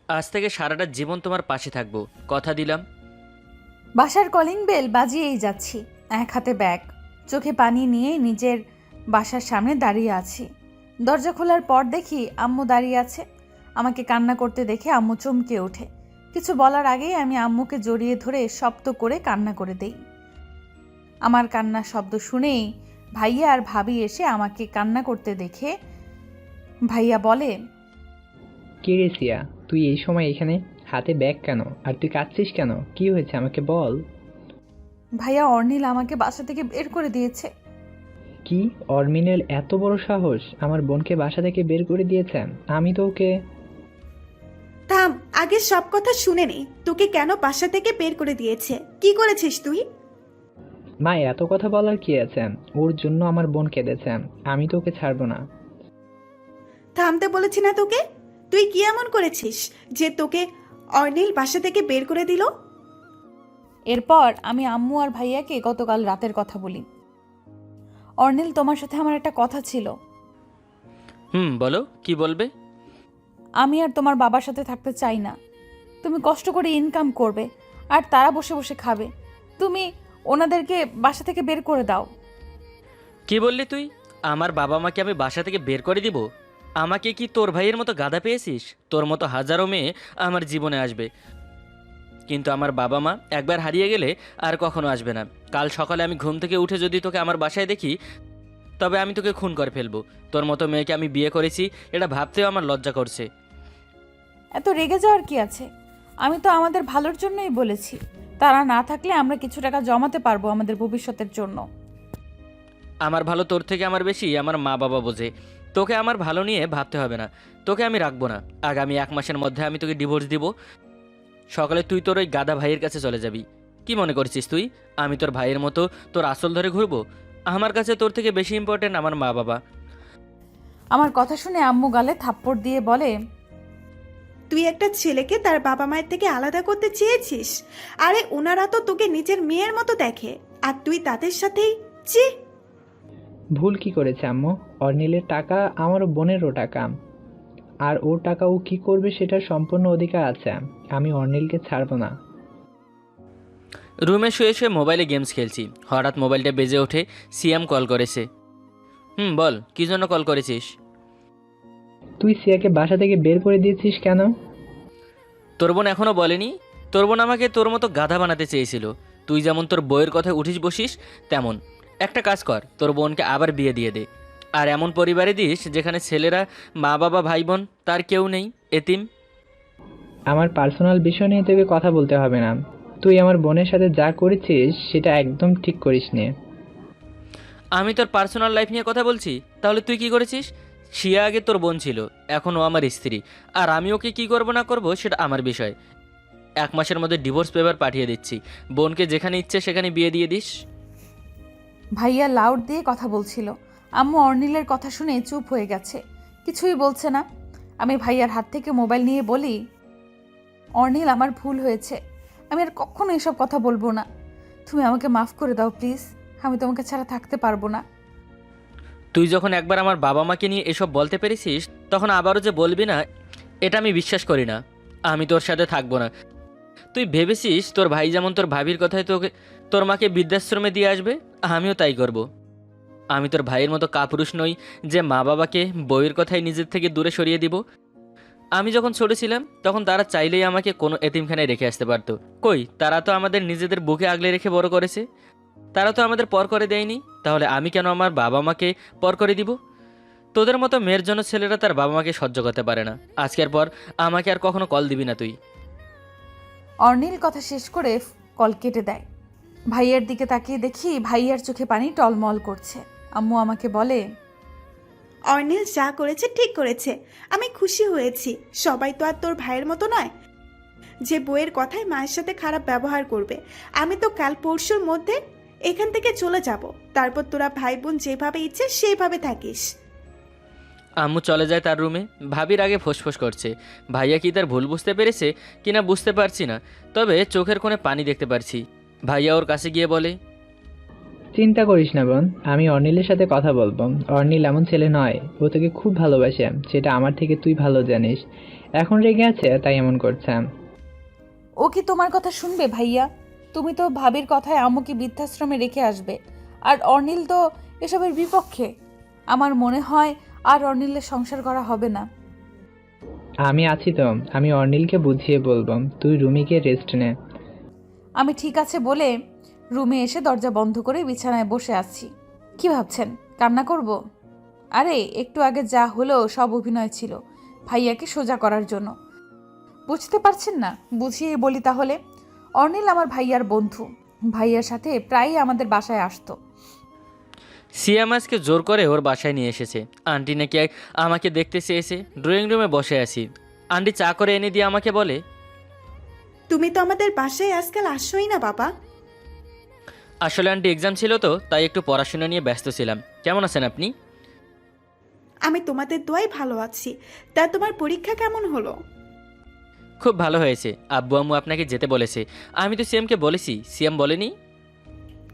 আজ থেকে সারাটা জীবন তোমার পাশে থাকবো, কথা দিলাম। বাসার কলিং বেল বাজিয়েই যাচ্ছি, এক হাতে ব্যাগ, চোখে পানি নিয়ে নিজের বাসার সামনে দাঁড়িয়ে আছি। দরজা খোলার পর দেখি আম্মু দাঁড়িয়ে আছে। আমাকে কান্না করতে দেখে আম্মু চমকে ওঠে। কিছু বলার আগেই আমি আম্মুকে জড়িয়ে ধরে শব্দ করে কান্না করে দেই। আমার কান্নার শব্দ শুনেই ভাইয়া আর ভাবি এসে আমাকে কান্না করতে দেখে ভাইয়া বলে, কে রে সিয়া, তুই এই সময় এখানে? হাতে ব্যাগ কেন? আর তুই কাঁদছিস কেন? কি হয়েছে আমাকে বল। ভাইয়া অর্নিল আমাকে বাসা থেকে বের করে দিয়েছে। কি? অর্মিনের এত বড় সাহস আমার বোনকে বাসা থেকে বের করে দিয়েছে? আমি তো ওকে... থাম, আগে সব কথা শুনে নে। তোকে কেন বাসা থেকে বের করে দিয়েছে? কি করেছিস তুই? মা, এত কথা বলার কি আছে? ওর জন্য আমার বোন কেঁদেছে, আমি তো ওকে ছাড়বো না। থামতে বলেছি না তোকে? তুই কি এমন করেছিস যে তোকে অর্নিল বাসা থেকে বের করে দিল? এরপর আমি আম্মু আর ভাইয়াকে গতকাল রাতের কথা বলি। অর্নিল, তোমার সাথে আমার একটা কথা ছিল। বলো, কি বলবে? আমি আর তোমার বাবার সাথে থাকতে চাই না। তুমি কষ্ট করে ইনকাম করবে আর তারা বসে বসে খাবে। তুমি ওনাদেরকে বাসা থেকে বের করে দাও। কি বললি তুই? আমার বাবা মাকে আমি বাসা থেকে বের করে দিব? আমাকে কি তোর ভাইয়ের মতো গাধা পেয়েছিস? তোর মতো হাজারো মেয়ে আমার জীবনে আসবে, কিন্তু আমার বাবা মা একবার হারিয়ে গেলে আর কখনো আসবে না। কাল সকালে আমি ঘুম থেকে উঠে যদি তোকে আমার বাসায় দেখি, তবে আমি তোকে খুন করে ফেলবো। তোর মতো মেয়েকে আমি বিয়ে করেছি, এটা ভাবতেও আমার লজ্জা করছে। এত রেগে যাওয়ার কি আছে? আমি তো আমাদের ভালোর জন্যই বলেছি। তারা না থাকলে আমরা কিছু টাকা জমাতে পারবো আমাদের ভবিষ্যতের জন্য। আমার ভালো তোর থেকে আমার বেশি আমার মা বাবা বোঝে। তোকে আমার ভালো নিয়ে ভাবতে হবে না। তোকে আমি রাখবো না। আগামী 1 মাসের মধ্যে আমি তোকে ডিভোর্স দিব। সকালে তুই তোর ওই গাদা ভাইয়ের কাছে চলে যাবি। কি মনে করছিস তুই আমি তোর ভাইয়ের মতো তোর আসল ধরে ঘুরবো? আমার কাছে তোর থেকে বেশি ইম্পর্টেন্ট আমার মা বাবা। আমার কথা শুনে আম্মু গালে থাপ্পড় দিয়ে বলে, তুই একটা ছেলেকে তার বাবা মায়ের থেকে আলাদা করতে চেয়েছিস? আরে ওনারা তো তোকে নিজের মেয়ের মতো দেখে, আর তুই তাদের সাথেই... ছি! ভুল কি করেছে আম্মু? অর্নিলের টাকা আমার বোনেরও টাকা, আর ওর টাকা ও কি করবে সেটার সম্পূর্ণ অধিকার আছে। আমি অর্নিলকে ছাড়বো না। রুমে শুয়ে শুয়ে মোবাইলে গেমস খেলছি, হঠাৎ মোবাইলটা বেজে ওঠে। সিয়াম কল করেছে। বল, কী জন্য কল করেছিস? তুই সিয়াকে বাসা থেকে বের করে দিয়েছিস কেন? তোর বোন এখনও বলেনি? তোর বোন আমাকে তোর মতো গাধা বানাতে চেয়েছিল। তুই যেমন তোর বইয়ের কথায় উঠিস বসিস তেমন। একটা কাজ কর, তোর বোনকে আবার বিয়ে দিয়ে দে। আর এমন পরিবারে দিস যেখানে ছেলেরা মা বাবা ভাই বোন তার কেউ নেই, এতিম। আমার পার্সোনাল বিষয় নিয়ে তোকে কথা বলতে হবে না। তুই আমার বোনের সাথে যা করেছিস সেটা একদম ঠিক করিসনি। আমি তোর পার্সোনাল লাইফ নিয়ে কথা বলছি? তাহলে তুই কি করেছিস? শিয়া আগে তোর বোন ছিল, এখন ও আমার স্ত্রী। আর আমি ওকে কি করব না করব সেটা আমার বিষয়। 1 মাসের মধ্যে ডিভোর্স পেপার পাঠিয়ে দিচ্ছি। বোনকে যেখানে ইচ্ছে সেখানে বিয়ে দিয়ে দিস। ভাইয়া লাউড দিয়ে কথা বলছিল। আম্মু অর্নিলের কথা শুনে চুপ হয়ে গেছে, কিছুই বলছে না। আমি ভাইয়ার হাত থেকে মোবাইল নিয়ে বলি, অর্নিল, আমার ভুল হয়েছে। আমি আর কখনো এসব কথা বলবো না। তুমি আমাকে মাফ করে দাও প্লিজ। আমি তোমাকে ছাড়া থাকতে পারবো না। তুই যখন একবার আমার বাবা মাকে নিয়ে এসব বলতে পেরেছিস, তখন আবারও যে বলবি না, এটা আমি বিশ্বাস করি না। আমি তোর সাথে থাকবো না। তুই ভেবেছিস তোর ভাই যেমন তোর ভাবির কথায় তোকে তোর মাকে বৃদ্ধাশ্রমে দিয়ে আসবে? আমিও তাই করব। আমি তোর ভাইয়ের মতো কাপুরুষ নই যে মা বাবাকে বইয়ের কথায় নিজের থেকে দূরে সরিয়ে দিব। আমি যখন ছোট ছিলাম তখন তারা চাইলেই আমাকে কোনো এতিমখানায় রেখে আসতে পারতো। কই, তারা তো আমাদের নিজেদের বুকে আগলে রেখে বড় করেছে। তারা তো আমাদের পর করে দেয়নি। তাহলে আমি কেন আমার বাবা মাকে পর করে দিব? তোদের মতো মেয়ের জন্য ছেলেরা তার বাবা মাকে সহ্য করতে পারে না। আজকের পর আমাকে আর কখনো কল দিবি না তুই। অর্নিল কথা শেষ করে কল কেটে দেয়। ভাইয়ার দিকে তাকিয়ে দেখি ভাইয়ার চোখে পানি টলমল করছে। আম্মু আমাকে বলে, অর্নিল যা করেছে ঠিক করেছে। আমি খুশি হয়েছি। সবাই তো আর তোর ভাইয়ের মতো নয় যে বইয়ের কথায় মায়ের সাথে খারাপ ব্যবহার করবে। আমি তো কাল পরশুর মধ্যে এখান থেকে চলে যাব। তারপর তোরা ভাই বোন যেভাবে ইচ্ছে সেইভাবে থাকিস। আম্মু চলে যায় তার রুমে। ভাবির আগে ফোঁসফোঁস করছে। ভাইয়া কি তার ভুল বুঝতে পেরেছে কিনা বুঝতে পারছি না, তবে চোখের কোণে পানি দেখতে পারছি। ভাইয়া ওর কাছে গিয়ে বলে, চিন্তা করিস না বোন, আমি অর্নিলের সাথে কথা বলবো। অর্নিল এমন ছেলে নয়, ও তোকে খুব ভালোবাসে, সেটা আমার থেকে তুই ভালো জানিস। এখন রেগে আছে তাই এমন করছে। ও কি তোমার কথা শুনবে ভাইয়া? তুমি তো ভাবির কথায় আম্মুকে বৃদ্ধাশ্রমে রেখে আসবে, আর অর্নিল তো এসবের বিপক্ষে। আমার মনে হয় আর অর্নিলের সংসার করা হবে না। আমি আছি তো, আমি অর্নিলকে বুঝিয়ে বলবো। তুই রুমিকে রেস্ট নে। আমি ঠিক আছে বলে রুমে এসে দরজা বন্ধ করে বিছানায় বসে আছি। কি ভাবছেন, কান্না করব? আরে একটু আগে যা হলো সব অভিনয় ছিল, ভাইয়াকে সোজা করার জন্য। বুঝতে পারছেন না? বুঝিয়ে বলি তাহলে। অর্নিল আমার ভাইয়ার বন্ধু, ভাইয়ার সাথে প্রায়ই আমাদের বাসায় আসতো। সিয়াম আজকে জোর করে ওর বাসায় নিয়ে এসেছে। আন্টি নাকি আমাকে দেখতে চেয়েছে। ড্রয়িং রুমে বসে আছি, আন্টি চা করে এনে দিয়ে আমাকে বলে, তুমি তো আমাদের বাসায় আজকাল আসোই না বাবা। আসলে আন্টি এক্সাম ছিল তো, তাই একটু পড়াশোনা নিয়ে ব্যস্ত ছিলাম। কেমন আছেন আপনি? আমি তোমাদের দোয়ায় ভালো আছি। তা তোমার পরীক্ষা কেমন হলো? খুব ভালো হয়েছে। আব্বু আম্মু আপনাকে যেতে বলেছে। আমি তো সিয়ামকে বলেছি, সিয়াম বলেনি।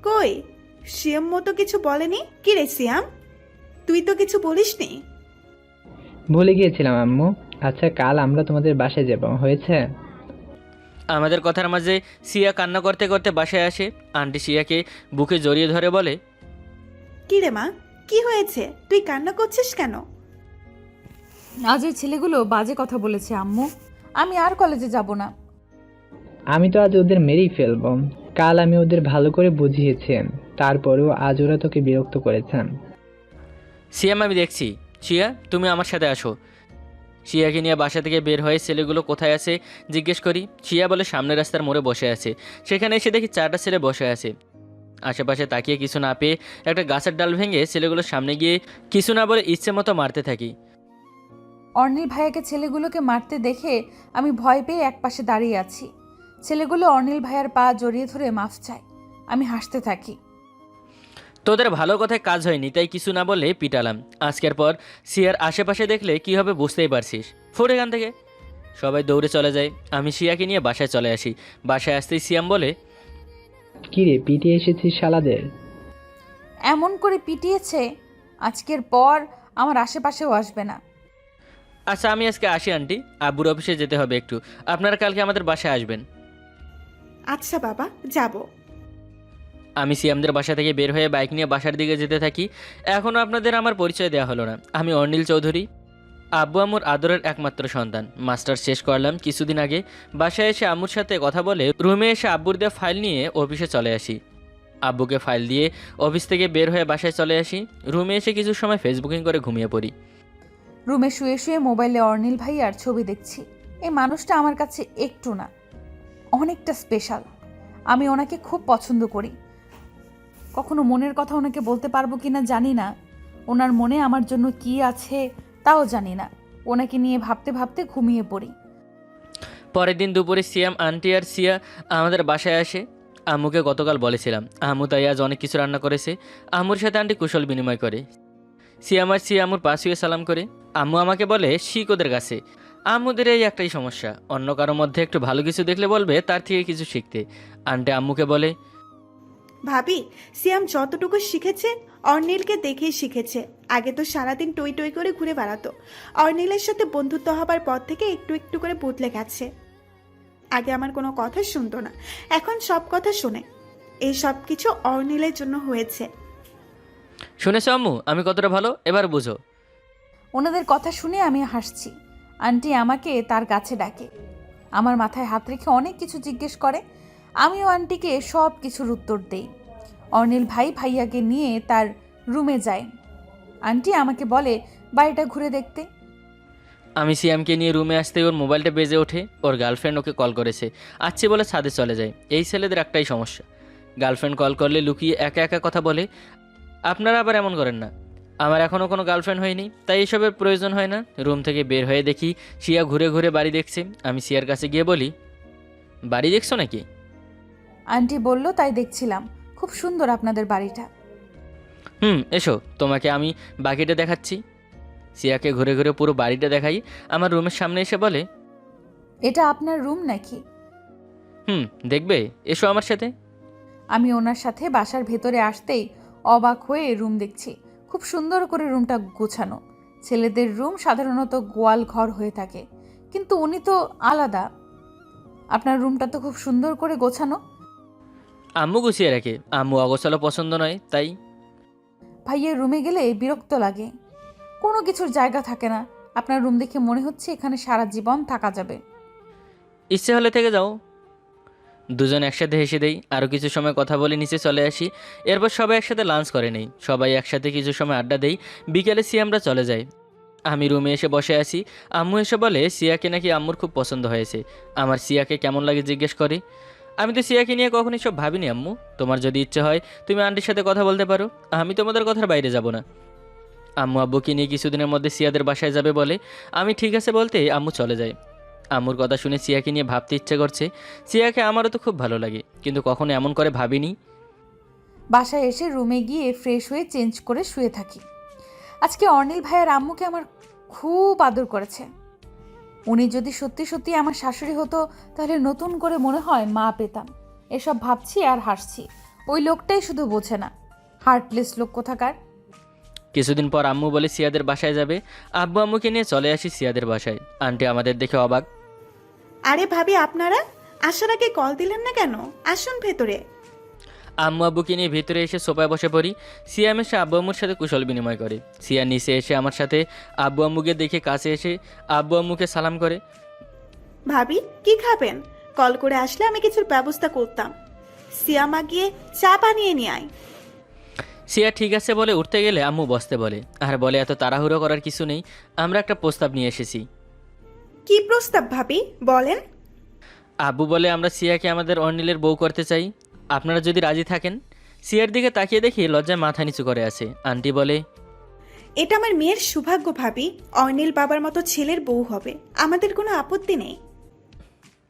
কই, সিয়াম মতো কিছু বলেনি? কি রে সিয়াম, তুই তো কিছু বলিসনি। ভুলে গিয়েছিলাম আম্মু। আচ্ছা, কাল আমরা তোমাদের বাসায় যাব, হয়েছে? আমাদের কথার মাঝে সিয়া কান্না করতে করতে বাসায় আসে। আন্টি সিয়াকে বুকে জড়িয়ে ধরে বলে, কি রে মা, কি হয়েছে? তুই কান্না করছিস কেন? আজ এই ছেলেগুলো বাজে কথা বলেছে আম্মু, আমি আর কলেজে যাব না। আমি তো আজ ওদের মেরেই ফেলবো। কাল আমি ওদের ভালো করে বুঝিয়েছি, তারপরেও আজ ওরা তোকে বিরক্ত করেছেন। সিয়াম আমি দেখছি। সিয়া তুমি আমার সাথে আসো। সিয়াকে নিয়ে বাসা থেকে বের হয়ে ছেলেগুলো কোথায় আছে জিজ্ঞেস করি। সিয়া বলে সামনের রাস্তার মোড়ে বসে আছে। সেখানে এসে দেখি 4টা ছেলে বসে আছে। আশেপাশে তাকিয়ে কিছু না পেয়ে একটা গাছের ডাল ভেঙে ছেলেগুলোর সামনে গিয়ে কিছু না বলে ইচ্ছে মতো মারতে থাকি। অর্নিল ভাইয়াকে ছেলেগুলোকে মারতে দেখে আমি ভয় পেয়ে একপাশে দাঁড়িয়ে আছি। ছেলেগুলো অর্নিল ভাইয়ার পা জড়িয়ে ধরে মাফ চায়। আমি হাসতে থাকি। তোদের ভালো কথায় কাজ হয়নি, তাই কিছু না বলে পিটালাম। আজকের পর সিয়ার আশেপাশে দেখলে কি হবে বুঝতেই পারছিস। ফুট এখান থেকে। সবাই দৌড়ে চলে যায়। আমি সিয়াকে নিয়ে বাসায় চলে আসি। বাসায় আসতেই সিয়াম বলে, কি রে, পিটিয়ে এসেছিস শালাদের? এমন করে পিটিয়েছে, আজকের পর আমার আশেপাশেও আসবে না। আচ্ছা আমি আজকে আসি আন্টি, আব্বুর অফিসে যেতে হবে একটু। আপনারা কালকে আমাদের বাসায় আসবেন। আচ্ছা বাবা, যাব। আমি সিয়ামদের বাসা থেকে বের হয়ে বাইক নিয়ে বাসার দিকে যেতে থাকি। এখনও আপনাদের আমার পরিচয় দেওয়া হলো না। আমি অর্নিল চৌধুরী, আব্বু আম্মুর আদরের একমাত্র সন্তান। মাস্টার্স শেষ করলাম কিছুদিন আগে। বাসায় এসে আম্মুর সাথে কথা বলে রুমে এসে আব্বুর দেওয়া ফাইল নিয়ে অফিসে চলে আসি। আব্বুকে ফাইল দিয়ে অফিস থেকে বের হয়ে বাসায় চলে আসি। রুমে এসে কিছু সময় ফেসবুকিং করে ঘুমিয়ে পড়ি। রুমে শুয়ে শুয়ে মোবাইলে অর্নিল ভাইয়ার ছবি দেখছি। এই মানুষটা আমার কাছে একটু না, অনেকটা স্পেশাল। আমি ওনাকে খুব পছন্দ করি। কখনো মনের কথা ওনাকে বলতে পারবো কিনা জানি না। ওনার মনে আমার জন্য কি আছে তাও জানি না। ওনাকে নিয়ে ভাবতে ভাবতে ঘুমিয়ে পড়ি। পরের দিন দুপুরে সিয়াম আন্টি আর সিয়া আমাদের বাসায় আসে। আম্মুকে গতকাল বলেছিলাম, আম্মু তাই আজ অনেক কিছু রান্না করেছে। আম্মুর সাথে আন্টি কুশল বিনিময় করে। সিয়াম আর সিয়া আম্মুর পাশ হয়ে সালাম করে। আম্মু আমাকে বলে শিখ ওদের কাছে। আম্মুদের এই একটাই সমস্যা, অন্য কারোর মধ্যে একটু ভালো কিছু দেখলে বলবে তার থেকে কিছু শিখতে। আন্টি আম্মুকে বলে, ভাবি, সিয়াম যতটুকু শিখেছে অর্নিলকে দেখেই শিখেছে। আগে তো সারাদিন টই টই করে ঘুরে বেড়াতো। অর্নিলের সাথে বন্ধুত্ব হবার পর থেকে একটু একটু করে বদলে গেছে। আগে আমার কোনো কথা শুনতো না, এখন সব কথা শোনে। এই সব কিছু অর্নিলের জন্য হয়েছে। শুনেছো আম্মু আমি কতটা ভালো, এবার বুঝো। ওনাদের কথা শুনে আমি হাসছি। আন্টি আমাকে তার কাছে ডাকে, আমার মাথায় হাত রেখে অনেক কিছু জিজ্ঞেস করে। আমিও আন্টিকে সব কিছুর উত্তর দেই। অর্নিল ভাইয়াকে নিয়ে তার রুমে যায়। আন্টি আমাকে বলে বাড়িটা ঘুরে দেখতে। আমি সিয়ামকে নিয়ে রুমে আসতে ওর মোবাইলটা বেজে ওঠে। ওর গার্লফ্রেন্ড ওকে কল করেছে। আসছি বলে ছাদে চলে যায়। এই ছেলেদের একটাই সমস্যা, গার্লফ্রেন্ড কল করলে লুকিয়ে একা একা কথা বলে। আপনারা আবার এমন করেন না। আমার এখনও কোনো গার্লফ্রেন্ড হয়নি, তাই এসবের প্রয়োজন হয় না। রুম থেকে বের হয়ে দেখি সিয়া ঘুরে ঘুরে বাড়ি দেখছে। আমি সিয়ার কাছে গিয়ে বলি, বাড়ি দেখছো নাকি? আন্টি বলল তাই দেখছিলাম, খুব সুন্দর আপনাদের বাড়িটা। এসো তোমাকে আমি বাকিটা দেখাচ্ছি। সিয়াকে ঘুরে ঘুরে পুরো বাড়িটা দেখাই। আমার রুমের সামনে এসে বলে, এটা আপনার রুম নাকি? দেখবে, এসো আমার সাথে। আমি ওনার সাথে বাসার ভেতরে আসতেই অবাক হয়ে রুম দেখছি। খুব সুন্দর করে রুমটা গোছানো। ছেলেদের রুম সাধারণত গোয়াল ঘর হয়ে থাকে, কিন্তু উনি তো আলাদা। আপনার রুমটা তো খুব সুন্দর করে গোছানো। আম্মু গুছিয়ে রাখে, আম্মু অগোছালো পছন্দ নয় তাই। ভাইয়ের রুমে গেলে বিরক্ত লাগে, কোনো কিছুর জায়গা থাকে না। আপনার রুম দেখে মনে হচ্ছে এখানে সারা জীবন থাকা যাবে। ইচ্ছে হলে থেকে যাও। দুজন একসাথে হেসে দেই, আরও কিছু সময় কথা বলে নিচে চলে আসি। এরপর সবাই একসাথে লাঞ্চ করে নেই, সবাই একসাথে কিছু সময় আড্ডা দেই। বিকেলে সিয়ামরা চলে যায়। আমি রুমে এসে বসে আছি। আম্মু এসে বলে সিয়াকে নাকি আম্মুর খুব পছন্দ হয়েছে। আমার সিয়াকে কেমন লাগে জিজ্ঞেস করে। আমি তো সিয়াকে নিয়ে কখনো সব ভাবিনি আম্মু। তোমার যদি ইচ্ছে হয় তুমি আন্টির সাথে কথা বলতে পারো, আমি তোমাদের কথার বাইরে যাব না। আম্মু আব্বুকে নিয়ে কিছুদিনের মধ্যে সিয়াদের বাসায় যাবে বলে। আমি ঠিক আছে বলতে আম্মু চলে যায়। আম্মুর কথা শুনে সিয়াকে নিয়ে ভাবতে ইচ্ছে করছে। সিয়াকে আমারও তো খুব ভালো লাগে, কিন্তু কখনো এমন করে ভাবিনি। বাসায় এসে রুমে গিয়ে ফ্রেশ হয়ে চেঞ্জ করে শুয়ে থাকি। আজকে অর্নিল ভাইয়ের আম্মুকে আমার খুব আদর করেছে। উনি যদি সত্যি সত্যি আমার শাশুড়ি হতো তাহলে নতুন করে মনে হয় মা পেতাম। এসব ভাবছি আর হাসছি। ওই লোকটাই শুধু বোঝে না, হার্টলেস লোক কোথাকার। কিছুদিন পর আম্মু বলে সিয়াদের বাসায় যাবে। আব্বু আম্মুকে নিয়ে চলে আসি সিয়াদের বাসায়। আন্টি আমাদের দেখে অবাক। আরে ভাবি, আপনারা আসার আগে কল দিলেন না কেন? আসুন ভেতরে। আম্মু আব্বুকে নিয়ে ভিতরে এসে সোফায় বসে পড়ি। সিয়াম এসে আব্বু আম্মুর সাথে কুশল বিনিময় করে। সিয়া নিচে এসে আমার সাথে আব্বু আম্মুকে দেখে কাছে এসে আব্বু আম্মুকে সালাম করে। ভাবি, কি খাবেন? কল করে আসলে আমি কিছুর ব্যবস্থা করতাম। সিয়ামা গিয়ে চা বানিয়ে নিয়ে আয়। সিয়া ঠিক আছে বলে উঠতে গেলে আম্মু বসতে বলে, আর বলে এত তাড়াহুড়ো করার কিছু নেই, আমরা একটা প্রস্তাব নিয়ে এসেছি। কি প্রস্তাব ভাবি, বলেন। আব্বু বলে আমরা সিয়াকে আমাদের অর্নিলের বউ করতে চাই, আপনারা যদি রাজি থাকেন। সিয়ার দিকে তাকিয়ে দেখি লজ্জায় মাথা নিচু করে আছে। আন্টি বলে, এটা আমার মেয়ের সৌভাগ্য ভাবি, অর্নিল বাবার মতো ছেলের বউ হবে। আমাদের কোনো আপত্তি নেই।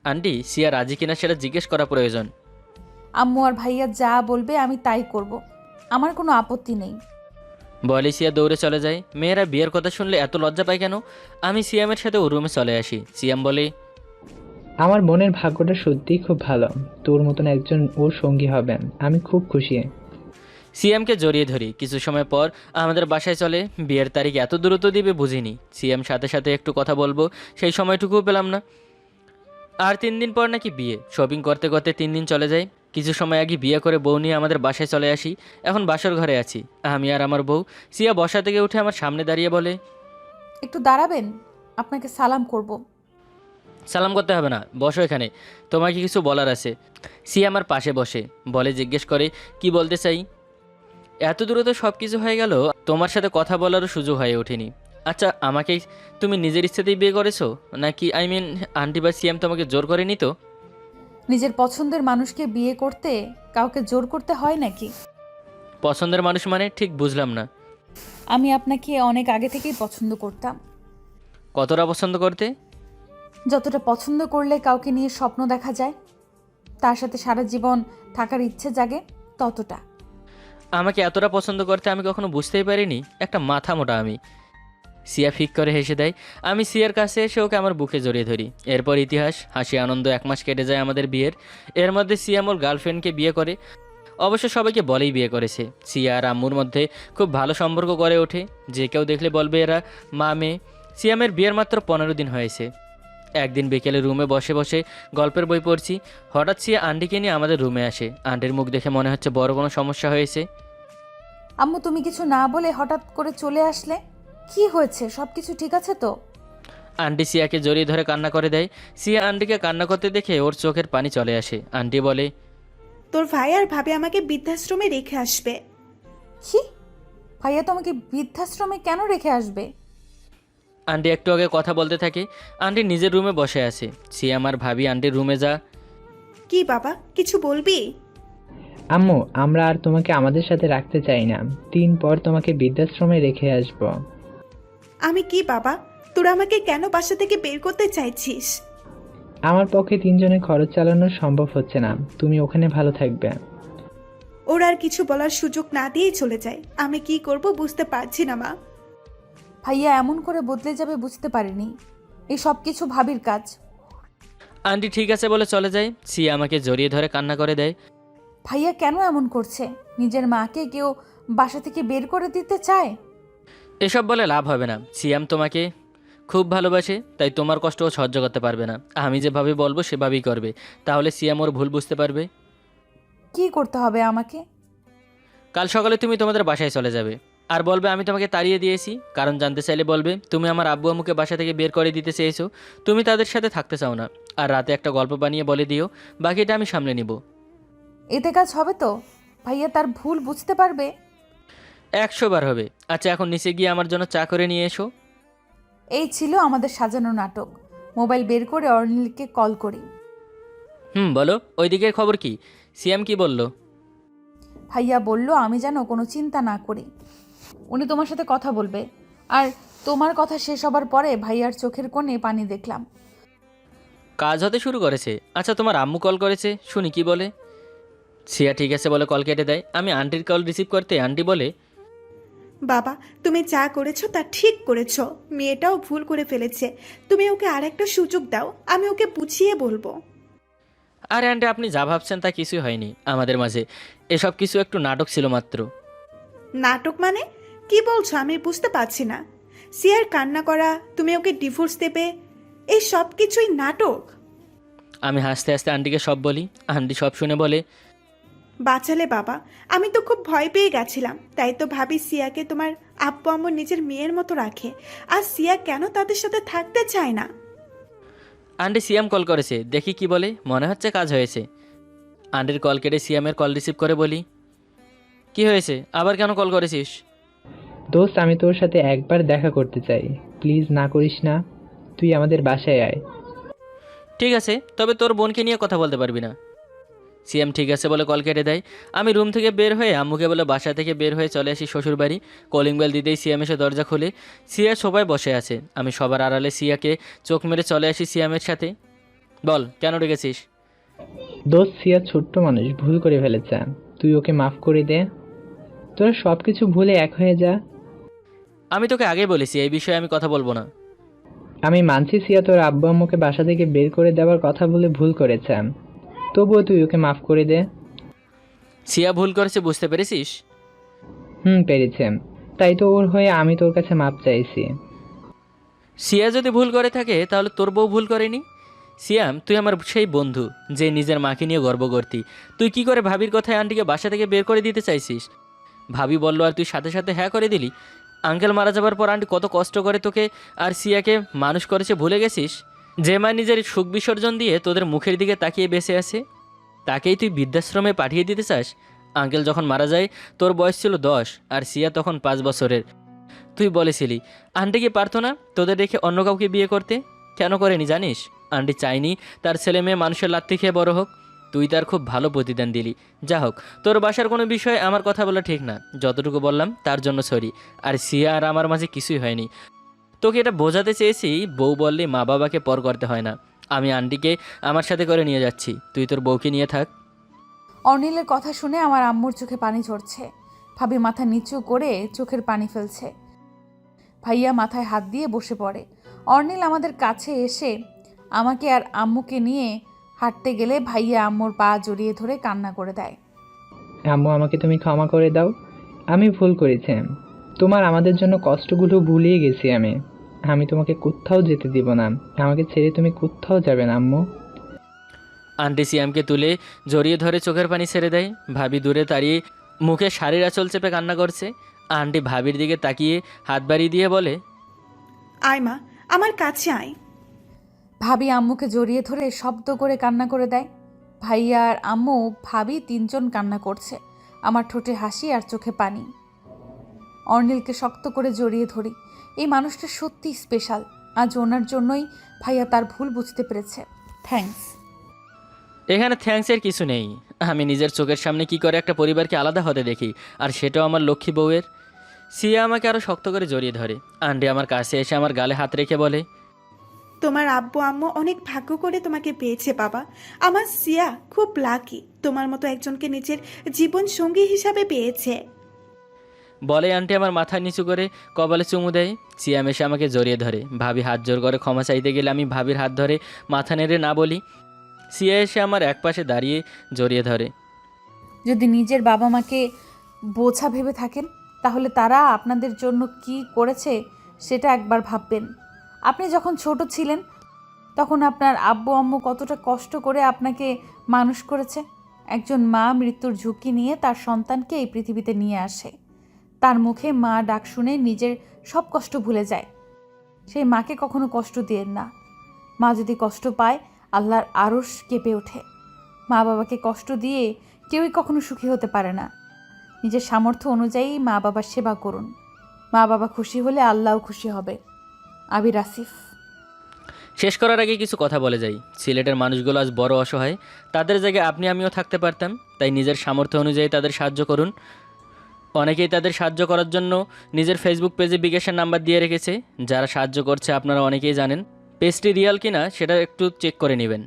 আন্টি সিয়া রাজি কিনা সেটা জিজ্ঞেস করা প্রয়োজন। আম্মু আর ভাইয়া যা বলবে আমি তাই করব, আমার কোনো আপত্তি নেই। বলে সিয়া দৌড়ে চলে যায়। মেয়েরা বিয়ের কথা শুনলে এত লজ্জা পায় কেন? আমি সিয়ামের সাথে ও রুমে চলে আসি। সিয়াম বলে, আমার বোনের ভাগ্যটা সত্যিই খুব ভালো, তোর মতন একজন ওর সঙ্গী হবেন, আমি খুব খুশি। সিয়ামকে জড়িয়ে ধরি। কিছু সময় পর আমাদের বাসায় চলে। বিয়ের তারিখ এত দ্রুত দিবে বুঝিনি। সিয়াম সাথে সাথে একটু কথা বলবো সেই সময়টুকুও পেলাম না। আর 3 দিন পর নাকি বিয়ে। শপিং করতে করতে 3 দিন চলে যায়। কিছু সময় আগে বিয়ে করে বউ নিয়ে আমাদের বাসায় চলে আসি। এখন বাসর ঘরে আছি আমি আর আমার বউ। সিয়া বসা থেকে উঠে আমার সামনে দাঁড়িয়ে বলে, একটু দাঁড়াবেন, আপনাকে সালাম করব। সালাম করতে হবে না, বসো এখানে, তোমাকে কিছু বলার আছে। সিয়া আমার পাশে বসে বলে, জিজ্ঞেস করে কি বলতে চাই। এত দ্রুত সব কিছু হয়ে গেল, তোমার সাথে কথা বলারও সুযোগ হয়ে ওঠেনি। আচ্ছা আমাকে তুমি নিজের ইচ্ছেতেই বিয়ে করেছো নাকি আন্টি বা সিয়াম তোমাকে জোর করেনি তো? নিজের পছন্দের মানুষকে বিয়ে করতে কাউকে জোর করতে হয় নাকি? পছন্দের মানুষ মানে ঠিক বুঝলাম না। আমি আপনাকে অনেক আগে থেকেই পছন্দ করতাম। কতটা পছন্দ করতে? যতটা পছন্দ করলে কাউকে নিয়ে স্বপ্ন দেখা যায়, তার সাথে সারা জীবন থাকার ইচ্ছে জাগে, ততটা। আমাকে এতটা পছন্দ করতে আমি কখনো বুঝতেই পারিনি, একটা মাথা মোটা আমি। সিয়া ফিক করে হেসে দেয়। আমি সিয়ার কাছে এসে ওকে আমার বুকে জড়িয়ে ধরি। এরপর ইতিহাস, হাসি আনন্দ 1 মাস কেটে যায় আমাদের বিয়ের। এর মধ্যে সিয়া মোর গার্লফ্রেন্ডকে বিয়ে করে। অবশ্য সবাইকে বলেই বিয়ে করেছে। সিয়া আর আম্মুর মধ্যে খুব ভালো সম্পর্ক গড়ে ওঠে। যে কেউ দেখলে বলবে এরা মা মেয়ে। সিয়ামের বিয়ের মাত্র 15 দিন হয়েছে। একদিন বিকেলে রুমে বসে বসে গল্পের বই পড়ছি। হঠাৎ সিয়া আন্টিকে নিয়ে আমাদের রুমে আসে। আন্টির মুখ দেখে মনে হচ্ছে বড় কোনো সমস্যা হয়েছে। আম্মু তুমি কিছু না বলে হঠাৎ করে চলে আসলে, কি হয়েছে? সব কিছু ঠিক আছে তো? আন্টি সিয়াকে জড়িয়ে ধরে কান্না করে দেয়। সিয়া আন্টিকে কান্না করতে দেখে ওর চোখের পানি চলে আসে। আন্টি বলে, তোর ভাই আর ভাবি আমাকে বৃদ্ধাশ্রমে রেখে আসবে। কি? ভাইয়া তোমাকে বৃদ্ধাশ্রমে কেন রেখে আসবে? আন্টি একটু আগে কথা বলতে থাকে। আন্টি নিজের রুমে বসে আছে। সিয়া আমার ভাবি আন্টির রুমে যা। কি বাবা, কিছু বলবি? আম্মু, আমরা আর তোমাকে আমাদের সাথে রাখতে চাই না, 3 পর তোমাকে বৃদ্ধাশ্রমে রেখে আসব। আমি কি বাবা, তোরা আমাকে কেন বাসা থেকে বের করতে চাইছিস? আমার পক্ষে 3 জনের খরচ চালানো সম্ভব হচ্ছে না, তুমি ওখানে ভালো থাকবে। ওর আর কিছু বলার সুযোগ না দিয়েই চলে যায়। আমি কি করব বুঝতে পারছি না মা। ভাইয়া এমন করে বদলে যাবে বুঝতে পারিনি। এই সব কিছু ভাবির কাজ। আন্টি ঠিক আছে বলে চলে যায়। সিয়া আমাকে জড়িয়ে ধরে কান্না করে দেয়। ভাইয়া কেন এমন করছে? নিজের মাকে কেউ বাসা থেকে বের করে দিতে চায়? এসব বলে লাভ হবে না। সিয়াম তোমাকে খুব ভালোবাসে, তাই তোমার কষ্ট ও সহ্য করতে পারবে না। আমি যেভাবে বলবো সেভাবেই করবে, তাহলে সিয়াম ওর ভুল বুঝতে পারবে। কি করতে হবে আমাকে? কাল সকালে তুমি তোমাদের বাসায় চলে যাবে আর বলবে আমি তোমাকে তাড়িয়ে দিয়েছি। কারণ জানতে চাইলে বলবে তুমি আমার আব্বু আম্মুকে বাসা থেকে বের করে দিতে চেয়েছো, তুমি তাদের সাথে থাকতে চাও না। আর রাতে একটা গল্প বানিয়ে বলে দিও, বাকিটা আমি সামলে নিব। এতে কাজ হবে তো? ভাইয়া তার ভুল বুঝতে পারবে? 100 বার হবে। আচ্ছা, এখন নিচে গিয়ে আমার জন্য চা করে নিয়ে এসো। এই ছিল আমাদের সাজানো নাটক। মোবাইল বের করে অর্নিলকে কল করি। বলো, ওইদিকের খবর কি? সিয়াম কি বলল? ভাইয়া বলল আমি যেন কোনো চিন্তা না করি, উনি তোমার সাথে কথা বলবে। আর তোমার কথা শেষ হবার পরে ভাইয়ার চোখের কোণে পানি দেখলাম। কাজ হতে শুরু করেছে। আচ্ছা, তোমার আম্মু কল করেছে, শুনি কি বলে। সিয়া ঠিক আছে বলে কল কেটে দেয়। আমি আন্টির কল রিসিভ করতে আন্টি বলে, বাবা, তুমি যা করেছো তা ঠিক করেছো। মেয়েটাও ভুল করে ফেলেছে, তুমি ওকে আরেকটা সুযোগ দাও, আমি ওকে বুঝিয়ে বলবো। আরে আন্টি, আপনি যা ভাবছেন তা কিছুই হয়নি আমাদের মাঝে। এসব কিছু একটু নাটক ছিল মাত্র। নাটক মানে কি বলছো আমি বুঝতে পারছি না। সিয়ার কান্না করা, তুমি ওকে ডিভোর্স দেবে, এই সব কিছুই নাটক। আমি হাসতে হাসতে আন্টিকে সব বলি। আন্টি সব শুনে বলে, বাঁচালে বাবা, আমি তো খুব ভয় পেয়ে গেছিলাম। তাই তো ভাবি সিয়াকে তোমার আব্বু আম্মু নিজের মেয়ের মতো রাখে, আর সিয়া কেন তাদের সাথে থাকতে চায় না। আন্টি সিয়াম কল করেছে, দেখি কি বলে। মনে হচ্ছে কাজ হয়েছে। আন্টির কল কেটে সিয়ামের কল রিসিভ করে বলি, কি হয়েছে, আবার কেন কল করেছিস? দোস্ত, আমি তোর সাথে একবার দেখা করতে চাই, প্লিজ না করিস না। তুই আমাদের বাসায় আয়। ঠিক আছে, তবে তোর বোনকে নিয়ে কথা বলতে পারবি না। সিএম ঠিক আছে বলে কল কেটে দেয়। আমি রুম থেকে বের হয়ে আম্মুকে বলে বাসা থেকে বের হয়ে চলে আসি শ্বশুরবাড়ি। কলিং বেল দিতেই সিয়াম এসে দরজা খুলে। সিয়া সবাই বসে আছে। আমি সবার আড়ালে সিয়াকে চোখ মেরে চলে আসি সিয়ামের সাথে। বল, কেন ডেকেছিস? দোস্ত, সিয়া ছোট্ট মানুষ, ভুল করে ফেলেছে, তুই ওকে মাফ করে দে। তোরা সব কিছু ভুলে এক হয়ে যা। আমি তোকে আগে বলেছি এই বিষয়ে আমি কথা বলবো না। আমি মানছি সিয়া তোর আব্বু আম্মুকে বাসা থেকে বের করে দেওয়ার কথা বলে ভুল করেছে, তবুও তুই ওকে মাফ করে দে। সিয়া ভুল করেছে বুঝতে পেরেছিস? পেরেছে, তাই তো ওর হয়ে আমি তোর কাছে মাপ চাইছি। সিয়া যদি ভুল করে থাকে তাহলে তোর বউ ভুল করেনি। সিয়াম, তুই আমার সেই বন্ধু যে নিজের মাকে নিয়ে গর্ব করতি। তুই কি করে ভাবির কথায় আন্টিকে বাসা থেকে বের করে দিতে চাইছিস? ভাবি বললো আর তুই সাথে সাথে হ্যাঁ করে দিলি। আঙ্কেল মারা যাবার পর আন্টি কত কষ্ট করে তোকে আর সিয়াকে মানুষ করেছে ভুলে গেছিস? যে মা নিজের সুখ বিসর্জন দিয়ে তোদের মুখের দিকে তাকিয়ে বেঁচে আছে, তাকেই তুই বৃদ্ধাশ্রমে পাঠিয়ে দিতে চাস? আঙ্কেল যখন মারা যায় তোর বয়স ছিল 10 আর সিয়া তখন 5 বছরের। তুই বলেছিলি আন্টি কি পারতো না তোদের রেখে অন্য কাউকে বিয়ে করতে? কেন করেনি জানিস? আন্টি চাইনি তার ছেলে মেয়ে মানুষের লাত্তি খেয়ে বড় হোক। তুই তার খুব ভালো প্রতিদান দিলি। যা হোক, তোর বাসার কোনো বিষয়ে আমার কথা বলা ঠিক না। যতটুকু বললাম তার জন্য সরি। আর সিয়া আর আমার মাঝে কিছুই হয়নি। তোকে এটা বোঝাতে চেয়েছি, বউ বললে মা বাবাকে পর করতে হয় না। আমি আন্টিকে আমার সাথে করে নিয়ে যাচ্ছি, তুই তোর বউকে নিয়ে থাক। অর্নিলের কথা শুনে আমার আম্মুর চোখে পানি ঝরছে। ভাবি মাথা নিচু করে চোখের পানি ফেলছে। ভাইয়া মাথায় হাত দিয়ে বসে পড়ে। অর্নিল আমাদের কাছে এসে আমাকে আর আম্মুকে নিয়ে হাঁটতে গেলে ভাইয়া আম্মুর পা জড়িয়ে ধরে কান্না করে দেয়। আম্মু, আমাকে তুমি ক্ষমা করে দাও, আমি ভুল করেছি। তোমার আমাদের জন্য কষ্টগুলো ভুলিয়ে গেছি আমি। আমি তোমাকে কোথাও যেতে দিব না, আমাকে ছেড়ে তুমি কোথাও যাবে না আম্মু। আন্টি সিয়ামকে তুলে জড়িয়ে ধরে চোখের পানি ছেড়ে দেয়। ভাবি দূরে দাঁড়িয়ে মুখে শাড়ির আঁচল চেপে কান্না করছে। আন্টি ভাবির দিকে তাকিয়ে হাত বাড়িয়ে দিয়ে বলে, আয় মা, আমার কাছে আয়। ভাবি আম্মুকে জড়িয়ে ধরে শব্দ করে কান্না করে দেয়। ভাইয়া আর আম্মু ভাবি 3 জন কান্না করছে। আমার ঠোঁটে হাসি আর চোখে পানি। অর্নিলকে শক্ত করে জড়িয়ে ধরি। এই মানুষটা সত্যি স্পেশাল। আজ ওনার জন্যই ভাইয়া তার ভুল বুঝতে পেরেছে। থ্যাঙ্কস। এখানে থ্যাঙ্কসের কিছু নেই। আমি নিজের চোখের সামনে কি করে একটা পরিবারকে আলাদা হতে দেখি, আর সেটাও আমার লক্ষ্মী বউয়ের। সিয়া আমাকে আরও শক্ত করে জড়িয়ে ধরে। আন্টি আমার কাছে এসে আমার গালে হাত রেখে বলে, তোমার আব্বু আম্মু অনেক ভাগ্য করে তোমাকে পেয়েছে বাবা। আমার সিয়া খুব লাকি, তোমার মতো একজনকে নিজের জীবন সঙ্গী হিসাবে পেয়েছে। বলে আন্টি আমার মাথা নিচু করে কপালে চুমু দেয়। সিয়াম এসে আমাকে জড়িয়ে ধরে। ভাবি হাত জোর করে ক্ষমা চাইতে গেলে আমি ভাবির হাত ধরে মাথা নেড়ে না বলি। সিয়া এসে আমার একপাশে দাঁড়িয়ে জড়িয়ে ধরে। যদি নিজের বাবা মাকে বোঝা ভেবে থাকেন তাহলে তারা আপনাদের জন্য কি করেছে সেটা একবার ভাববেন। আপনি যখন ছোট ছিলেন তখন আপনার আব্বু আম্মু কতটা কষ্ট করে আপনাকে মানুষ করেছে। একজন মা মৃত্যুর ঝুঁকি নিয়ে তার সন্তানকে এই পৃথিবীতে নিয়ে আসে। তার মুখে মা ডাক শুনে নিজের সব কষ্ট ভুলে যায়। সেই মাকে কখনো কষ্ট দিয়েন না। মা যদি কষ্ট পায় আল্লাহর আরশ কেঁপে ওঠে। মা বাবাকে কষ্ট দিয়ে কেউই কখনো সুখী হতে পারে না। নিজের সামর্থ্য অনুযায়ী মা বাবার সেবা করুন। মা বাবা খুশি হলে আল্লাহও খুশি হবে। আবির আসিফ। শেষ করার আগে কিছু কথা বলে যাই। সিলেটের মানুষগুলো আজ বড় অসহায়। তাদের জায়গায় আপনি আমিও থাকতে পারতাম। তাই নিজের সামর্থ্য অনুযায়ী তাদের সাহায্য করুন। অনেকেই তাদের সাহায্য করার জন্য নিজের ফেসবুক পেজে বিকাশের নাম্বার দিয়ে রেখেছে। যারা সাহায্য করছে আপনারা অনেকেই জানেন। পেজটি রিয়াল কিনা সেটা একটু চেক করে নেবেন।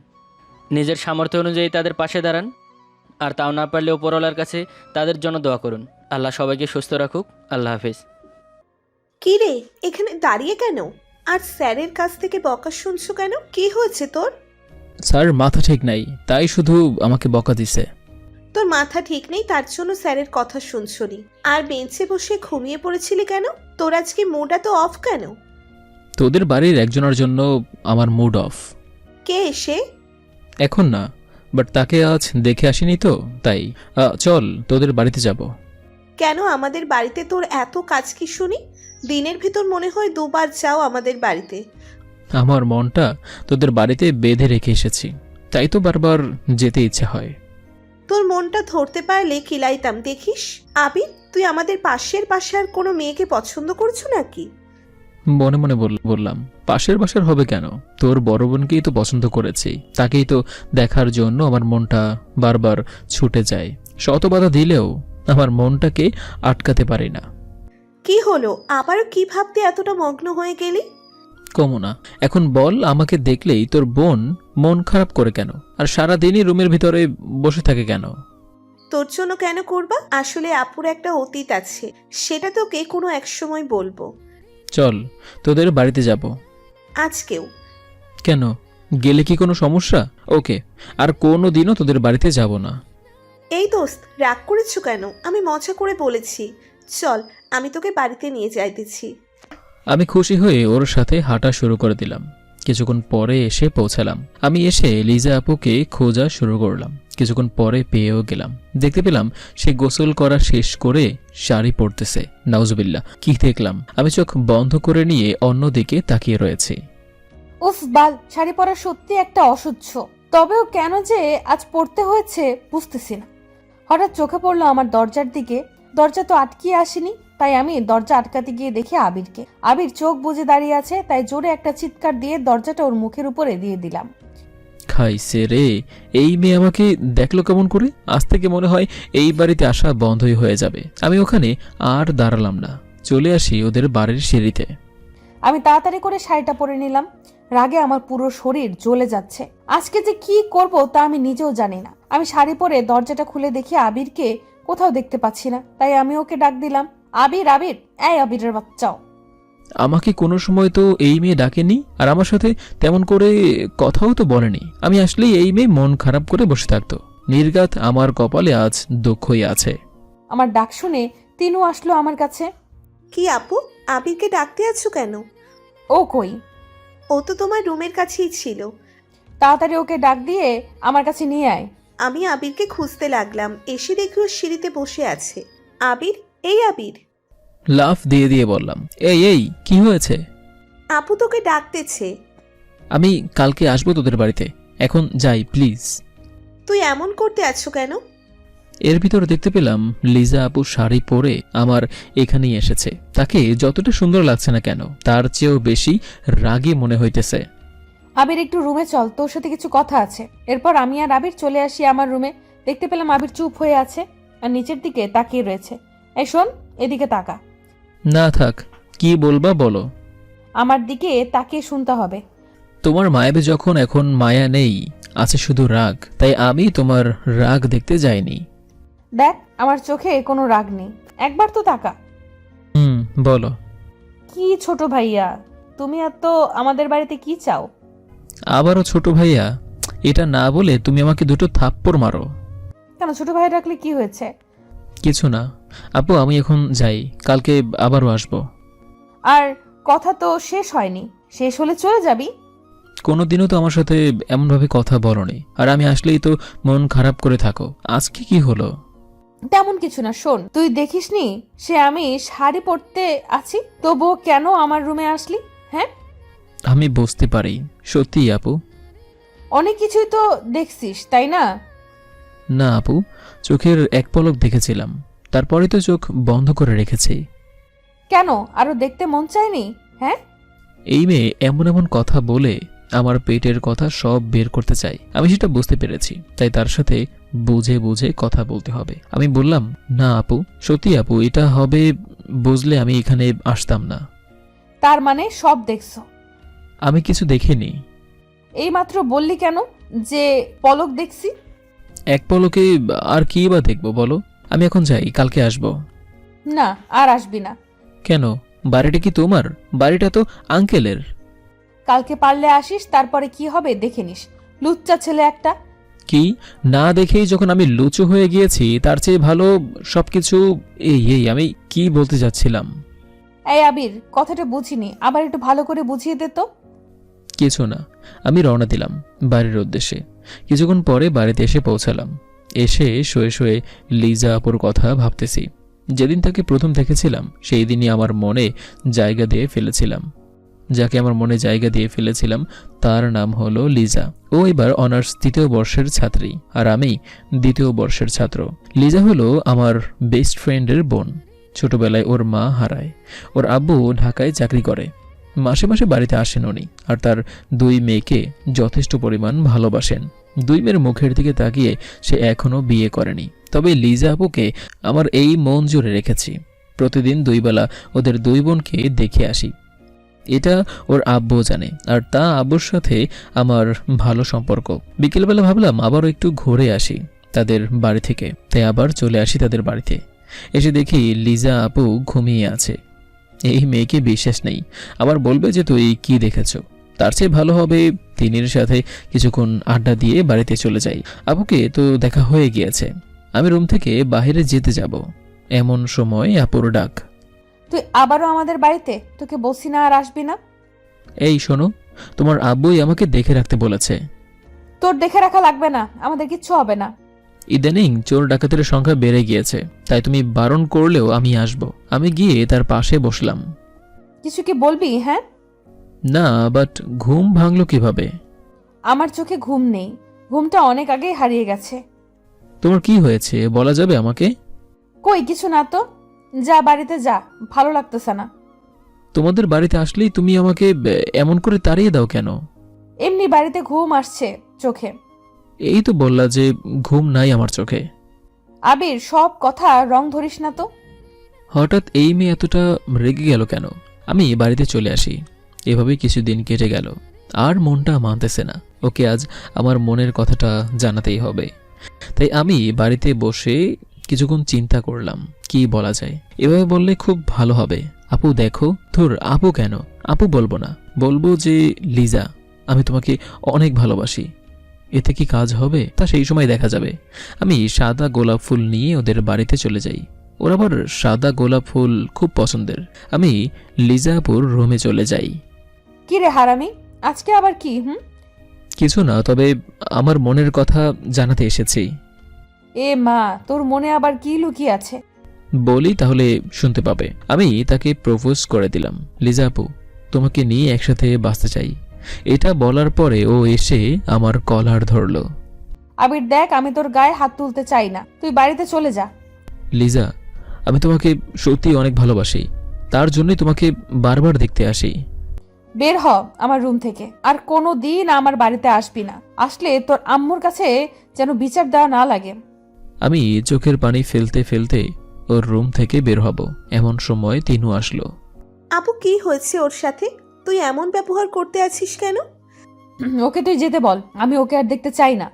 নিজের সামর্থ্য অনুযায়ী তাদের পাশে দাঁড়ান। আর তাও না পারলে ওপরওয়ালার কাছে তাদের জন্য দোয়া করুন। আল্লাহ সবাইকে সুস্থ রাখুক। আল্লাহ হাফিজ। কি রে, এখানে দাঁড়িয়ে কেন? আর স্যারের কাছ থেকে বকা শুনছো কেন? কি হয়েছে তোর? স্যার মাথা ঠিক নাই, তাই শুধু আমাকে বকা দিছে। তোর মাথা ঠিক নেই তার জন্য স্যারের কথা শুনছনি, আর বেঞ্চে বসে ঘুমিয়ে পড়েছিলি কেন? তোর আজকে মুডটা তো অফ কেন? তোদের বাড়ির একজনের জন্য আমার মুড অফ। কে এসে? এখন না, বাট তাকে আজ দেখে আসিনি তো, তাই চল তোদের বাড়িতে যাব। কেন আমাদের বাড়িতে তোর এত কাজ কি শুনি? দিনের ভিতর মনে হয় দুবার যাও আমাদের বাড়িতে। আমার মনটা তোদের বাড়িতে বেঁধে রেখে এসেছি, তাই তো বারবার যেতে ইচ্ছে হয়। তোর মনটা ধরতে পারলে কিলাইতাম। দেখিস আবির, তুই আমাদের পাশের বাসার কোনো মেয়েকে পছন্দ করছো নাকি? মনে মনে বললাম, পাশের বাসার হবে কেন? তোর বড় বোনকেই তো পছন্দ করেছি, তাকেই তো দেখার জন্য আমার মনটা বারবার ছুটে যায়। শত বাধা দিলেও আমার মনটাকে আটকাতে পারি না। কি হলো, আবারও কি ভাবতে এতটা মগ্ন হয়ে গেলি? কমনা, এখন বল, আমাকে দেখলেই তোর বোন মন খারাপ করে কেন? আর সারাদিনই রুমের ভিতরে বসে থাকে কেন? তোর জন্য কেন করবা? আসলে আপুর একটা অতীত আছে, সেটা তোকে কোনো এক সময় বলবো। চল তোদের বাড়িতে যাব। আজকেও? কেন, গেলে কি কোনো সমস্যা? ওকে, আর কোনো দিনও তোদের বাড়িতে যাব না। এই দোস্ত, রাগ করেছো কেন? আমি মজা করে বলেছি। চল, আমি তোকে বাড়িতে নিয়ে যাইতেছি। আমি খুশি হয়ে ওর সাথে হাঁটা শুরু করে দিলাম। কিছুক্ষণ পরে এসে পৌঁছালাম। আমি এসে লিজা আপুকে খোঁজা শুরু করলাম। কিছুক্ষণ পরে পেয়েও গেলাম। দেখতে পেলাম সে গোসল করা শেষ করে শাড়ি পরতেছে। নাউজুবিল্লাহ, কি দেখলাম! আমি চোখ বন্ধ করে নিয়ে অন্যদিকে তাকিয়ে রয়েছি। উফ বাল, শাড়ি পরা সত্যি একটা অসহ্য। তবেও কেন যে আজ পড়তে হয়েছে বুঝতেছি না। হঠাৎ চোখে পড়লো আমার দরজার দিকে। দরজা তো আটকিয়ে আসেনি, তাই আমি দরজা আটকাতে গিয়ে দেখি আবিরকে। আবির চোখ বুজে দাঁড়িয়ে আছে, তাই জোরে একটা চিৎকার দিয়ে দরজাটা ওর মুখের উপরে দিয়ে দিলাম। খাইছে রে, এই মেয়ে আমাকে দেখলো কেমন করে! আজ থেকে মনে হয় এই বাড়িতে আসা বন্ধই হয়ে যাবে। আমি ওখানে আর দাঁড়ালাম না, চলে আসি ওদের বাড়ির সিঁড়িতে। আমি তাড়াতাড়ি করে শাড়িটা পরে নিলাম। রাগে আমার পুরো শরীর জ্বলে যাচ্ছে। আজকে যে কি করব তা আমি নিজেও জানি না। আমি শাড়ি পরে দরজাটা খুলে দেখি আবিরকে কোথাও দেখতে পাচ্ছি না, তাই আমি ওকে ডাক দিলাম, আবির আবির, এই আবিরের বাচ্চাও। আমাকে কোনো সময় তো এই মেয়ে ডাকেনি, আর আমার সাথে তেমন করে কথাও তো বলেনি। আমি আসলেই এই মেয়ে মন খারাপ করে বসে থাকতো। নির্ঘাত আমার কপালে আজ দুঃখই আছে। আমার ডাক শুনে তিনু আসলো আমার কাছে। কি আপু, আবিরকে ডাকতে আছো কেন? ও কই? ও তো তোমার রুমের কাছেই ছিল। তাড়াতাড়ি ওকে ডাক দিয়ে আমার কাছে নিয়ে আয়। আমি আবিরকে খুঁজতে লাগলাম, এসে দেখি ও সিঁড়িতে বসে আছে। আবির, এই আবির। লাফ দিয়ে দিয়ে বললাম, এই এই কি হয়েছে? আপু তোকে ডাকতেছে। আমি কালকে আসবো তোদের বাড়িতে, এখন যাই প্লিজ। তুই এমন করতে আছো কেন? এর ভিতর দেখতে পেলাম লিজা আপু শাড়ি পরে আমার এখানেই এসেছে। তাকে যতটা সুন্দর লাগছে না কেন, তার চেয়েও বেশি রাগী মনে হইতেছে। আবির একটু রুমে চল, তোর সাথে কিছু কথা আছে। এরপর আমি আর আবির চলে আসি আমার রুমে। দেখতে পেলাম আবির চুপ হয়ে আছে আর নিচের দিকে তাকিয়ে রয়েছে। এই শোন, এদিকে তাকা। না থাক, কি বলবা বলো। আমার দিকে তাকিয়ে শুনতে হবে। তোমার মায়াবে যখন এখন মায়া নেই, আছে শুধু রাগ, তাই আমি তোমার রাগ দেখতে যাইনি। দেখ, আমার চোখে কোনো রাগ নেই, একবার তো তাকা। বলো। কি ছোট ভাইয়া, তুমি আর তো আমাদের বাড়িতে কি চাও? আবারও ছোট ভাইয়া? এটা না বলে তুমি আমাকে দুটো থাপ্পড় মারো। কেন, ছোট ভাই ডাকলে কি হয়েছে? কিছু না আপু, আমি এখন যাই, কালকে আবারও আসবো। আর কথা তো শেষ হয়নি। শেষ হলে চলে যাবি? কোনোদিনও তো আমার সাথে এমনভাবে কথা বলনি, আর আমি আসলেই তো মন খারাপ করে থাকো। আজকে কি হলো? তেমন কিছু না, শোন, তুই দেখিসনি সে আমি শাড়ি পরতে আছি, তবুও কেন আমার রুমে আসলি? হ্যাঁ, আমি বুঝতে পারি। সত্যি আপু? অনেক কিছুই তো দেখছিস, তাই না? না আপু, চোখের এক পলক দেখেছিলাম, তারপরে তো চোখ বন্ধ করে রেখেছি। কেন, আরো দেখতে মন চায়নি? হ্যাঁ, এই মেয়ে এমন এমন কথা বলে আমার পেটের কথা সব বের করতে চাই। আমি সেটা বুঝতে পেরেছি, তাই তার সাথে বুঝে বুঝে কথা বলতে হবে। আমি বললাম, না আপু, সত্যি আপু, এটা হবে বুঝলে আমি এখানে আসতাম না। তার মানে সব দেখছো? আমি কিছু দেখিনি। এইমাত্র বললি কেন যে পলক দেখছি? এক পলকে আর কি বা দেখবো বলো? আমি এখন যাই, কালকে আসবো। না, আর আসবি না। কেন? বাড়িটা কি তোমার? বাড়িটা তো আঙ্কেলের। কালকে পারলে আসিস, তারপরে কি হবে দেখে নিস। লুচ্চা ছেলে একটা। কি? না দেখেই যখন আমি লুচু হয়ে গিয়েছি, তার চেয়ে ভালো সবকিছু। এই আমি কি বলতে যাচ্ছিলাম? এই আবির, কথাটা বুঝিনি, আবার একটু ভালো করে বুঝিয়ে দে তো। কিছু না, আমি রওনা দিলাম বাড়ির উদ্দেশ্যে। কিছুক্ষণ পরে বাড়িতে এসে পৌঁছালাম। এসে শুয়ে শুয়ে লিজা আপুর কথা ভাবতেছি। যেদিন তাকে প্রথম দেখেছিলাম সেই দিনই আমার মনে জায়গা দিয়ে ফেলেছিলাম। যাকে আমার মনে জায়গা দিয়ে ফেলেছিলাম তার নাম হলো লিজা। ও এবার অনার্স 3য় বর্ষের ছাত্রী, আর আমি 2য় বর্ষের ছাত্র। লিজা হলো আমার বেস্ট ফ্রেন্ডের বোন। ছোটবেলায় ওর মা হারায়, ওর আব্বু ঢাকায় চাকরি করে। মাসে মাসে বাড়িতে আসেন উনি, আর তার 2 মেয়েকে যথেষ্ট পরিমাণ ভালোবাসেন। 2 মেয়ের মুখের দিকে তাকিয়ে সে এখনও বিয়ে করেনি। তবে লিজা আপুকে আমার এই মন জুড়ে রেখেছি। প্রতিদিন 2 বেলা ওদের 2 বোনকে দেখে আসি। এটা ওর আব্বু জানে, আর তা আব্বুর সাথে আমার ভালো সম্পর্ক। বিকেলবেলা ভাবলাম আবারও একটু ঘুরে আসি তাদের বাড়ি থেকে, তাই আবার চলে আসি তাদের বাড়িতে। এসে দেখি লিজা আপু ঘুমিয়ে আছে। এই মেয়েকে বিশ্বাস নেই, আবার বলবে যে তুই কি দেখেছ। তার চেয়ে ভালো হবে তিনির সাথে কিছুক্ষণ আড্ডা দিয়ে বাড়িতে চলে যাই। আপুকে তো দেখা হয়ে গিয়েছে। আমি রুম থেকে বাইরে যেতে যাব, এমন সময় আপুর ডাক। তুই আবারও আমাদের বাড়িতে? তোকে বলছি না আর আসবি না? এই শোনো, তোমার আব্বুই আমাকে দেখে রাখতে বলেছে। তোর দেখে রাখা লাগবে না, আমাদের কিচ্ছু হবে না। ইদানিং চোর ডাকাতের সংখ্যা বেড়ে গিয়েছে, তাই তুমি বারণ করলেও আমি আসব। আমি গিয়ে তার পাশে বসলাম। কিছু কি বলবি? হ্যাঁ। না, বাট ঘুম ভাঙলো কিভাবে? আমার চোখে ঘুম নেই, ঘুমটা অনেক আগেই হারিয়ে গেছে। তোমার কি হয়েছে বলা যাবে আমাকে? কই কিছু না তো, যা বাড়িতে যা, ভালো লাগতেছে না। তোমাদের বাড়িতে আসলেই তুমি আমাকে এমন করে তাড়িয়ে দাও কেন? এমনি বাড়িতে ঘুম আসছে চোখে। এই তো বললা যে ঘুম নাই আমার চোখে। আবির, সব কথা রং ধরিস না তো। হঠাৎ এই মেয়ে এতটা রেগে গেল কেন? আমি বাড়িতে চলে আসি। এভাবেই কিছুদিন কেটে গেল, আর মনটা মানতেছে না। ওকে আজ আমার মনের কথাটা জানাতেই হবে। তাই আমি বাড়িতে বসে কিছুক্ষণ চিন্তা করলাম কি বলা যায়। এভাবে বললে খুব ভালো হবে। আপু দেখো, ধুর, আপু কেন, আপু বলবো না, বলবো যে লিজা, আমি তোমাকে অনেক ভালোবাসি। এতে কি কাজ হবে তা সেই সময় দেখা যাবে। আমি সাদা গোলাপ ফুল নিয়ে ওদের বাড়িতে চলে যাই। ওর আবার সাদা গোলাপ ফুল খুব পছন্দের। আমি লিজা আপুর রুমে চলে যাই। কি রে হারামি, আজকে আবার কি? কিছু না, তবে আমার মনের কথা জানাতে এসেছি। এ মা, তোর মনে আবার কি লুকিয়ে আছে? বলি তাহলে শুনতে পাবে। আমি তাকে প্রপোজ করে দিলাম। লিজা আপু, তোমাকে নিয়ে একসাথে বাঁচতে চাই। এটা বলার পরে ও এসে আমার কলার ধরলো। আবির দেখ, আমি তোর গায়ে হাত তুলতে চাই না, তুই বাড়িতে চলে যা। লিজা, আমি তোমাকে সত্যি অনেক ভালোবাসি, তার জন্যই তোমাকে বারবার দেখতে আসি। বের হ আমার রুম থেকে, আর কোনো দিন আমার বাড়িতে আসবি না। আসলে তোর আম্মুর কাছে যেন বিচার দেওয়া না লাগে। আমি চোখের পানি ফেলতে ফেলতে ওর রুম থেকে বের হব, এমন সময় তিনু আসলো। আপু, কি হয়েছে ওর সাথে? তুই এমন ব্যবহার করতে আছিস কেন? ওকে তুই যেতে বল, আমি ওকে আর দেখতে চাই না।